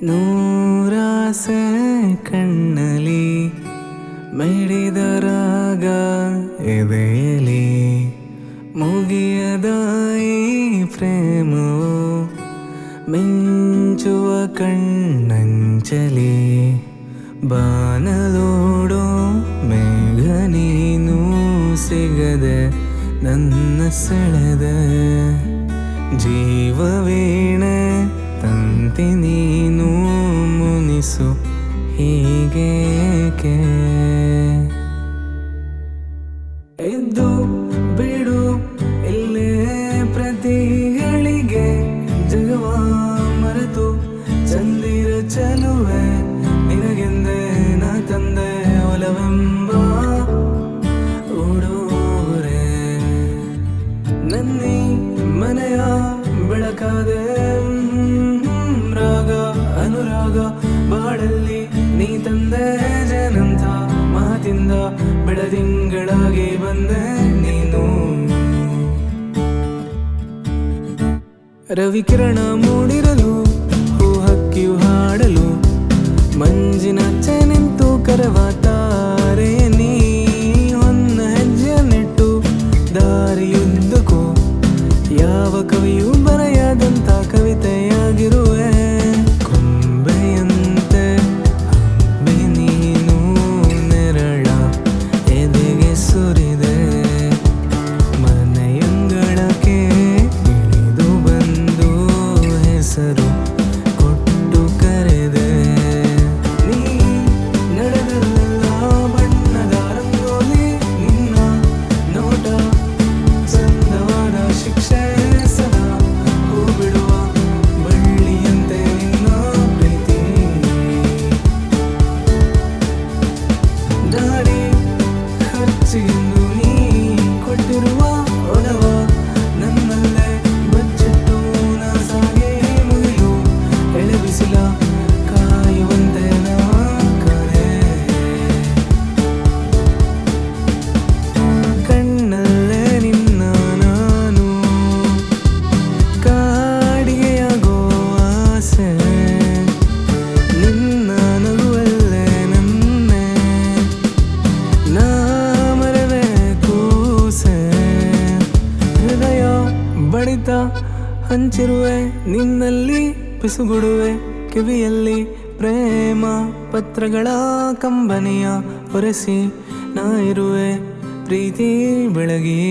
ನೂರಾಸೆ ಕಣ್ಣಲಿ ಮಿಡಿದ ರಾಗ ಎದೆಯಲಿ ಮುಗಿಯದ ಈ ಪ್ರೇಮವು ಮಿಂಚುವ ಕಣ್ಣಂಚಲಿ ಬಾನಲೋಡೋ ಮೇಘ ನೀನು ಸಿಗದೆ ನನ್ನ ಸೆಳೆದೆ ಜೀವವೀಣೆ ತಂತಿ ನೀನು ಮುನಿಸು ಹೀಗೇಕೆ ಎದ್ದು ಬಿಡು ಇಲ್ಲೇ ಪ್ರತಿಗಳಿಗೆ ಜಗವ ಮರೆತು ಚಂದಿರ ಚಲುವೆ ನಿನಗೆಂದೇ ನಾ ತಂದೆ ಒಲವೆಂಬ ಉಡುಗೊರೆ ನನ್ನಿ ಮನೆಯ ಬೆಳಕಾದೆ ರಾಗ ಅನುರಾಗ ಬಾಳಲ್ಲಿ ನೀ ತಂದೆ ಜನಂತ ಮಾತಿಂದ ಬೆಳದಿಂಗಳಾಗಿ ಬಂದೆ ನೀನು ರವಿಕಿರಣ ಮೂಡಿರಲು ಹೂ ಹಕ್ಕಿಯು ಹಾಡಲು ಮಂಜಿನಾಚೆ ನಿಂತು ಕರವ ತಾರೆ ನೀ ಹೊನ್ನ ಹೆಜ್ಜೆ ನೆಟ್ಟು ದಾರಿಯುದ್ದಕ್ಕೂ ಯಾವ ಕವಿಯೂ ಬರೆಯದಂತ ಕವಿತೆಯಾಗಿರುವೆ ಕೊಂಬೆಯಂತೆ ಹಬ್ಬಿ ನೀನು ನೆರಳ ಎದೆಗೆ ಸುರಿದೆ ಮನೆಯಂಗಳಕ್ಕೆ ಇಳಿದು ಬಂದು ಹೆಸರು ಕೊಟ್ಟು ಕರೆದೆ ನೀ ನಡೆದಲ್ಲ ಬಣ್ಣದ ರಂಗೋಲಿ ನಿನ್ನ ನೋಟ ಚಂದವಾದ ಶಿಕ್ಷೆ ಸದಾ ಹೂ ಬಿಡುವ ಬಳ್ಳಿಯಂತೆ ನಿನ್ನ ಪ್ರೀತಿ ದಾರಿ ಖರ್ಚಿಗೆಂದು ನೀ ಕೊಟ್ಟಿರುವ ಒಲವ ನನ್ನಲ್ಲೇ ಬಚ್ಚಿಟ್ಟು ನಾ ಸಾಗಿ ಮುಗಿಲು ಎಳೆಬಿಸಿಲ ಕಾಯುವಂತೆ ನಾ ಕರೆ ಕಣ್ಣಲ್ಲೇ ನಿನ್ನ ನಾನು ಕಾಡಿಗೆಯಾಗೋ ಆಸೆ ನಿನ್ನ ನಗುವಲ್ಲೇ ನನ್ನೆ ನಾ ಮರೆವೆ ಕೂಸೆ ಹೃದಯ ಬಡಿತ ಹಂಚಿರುವೆ ನಿನ್ನಲ್ಲಿ ಪಿಸುಗುಡುವೆ ಕಿವಿಯಲ್ಲಿ ಪ್ರೇಮ ಪತ್ರಗಳ ಕಂಬನಿಯ ಒರೆಸಿ ನಾ ಇರುವೆ ಪ್ರೀತಿ ಬೆಳಗಿ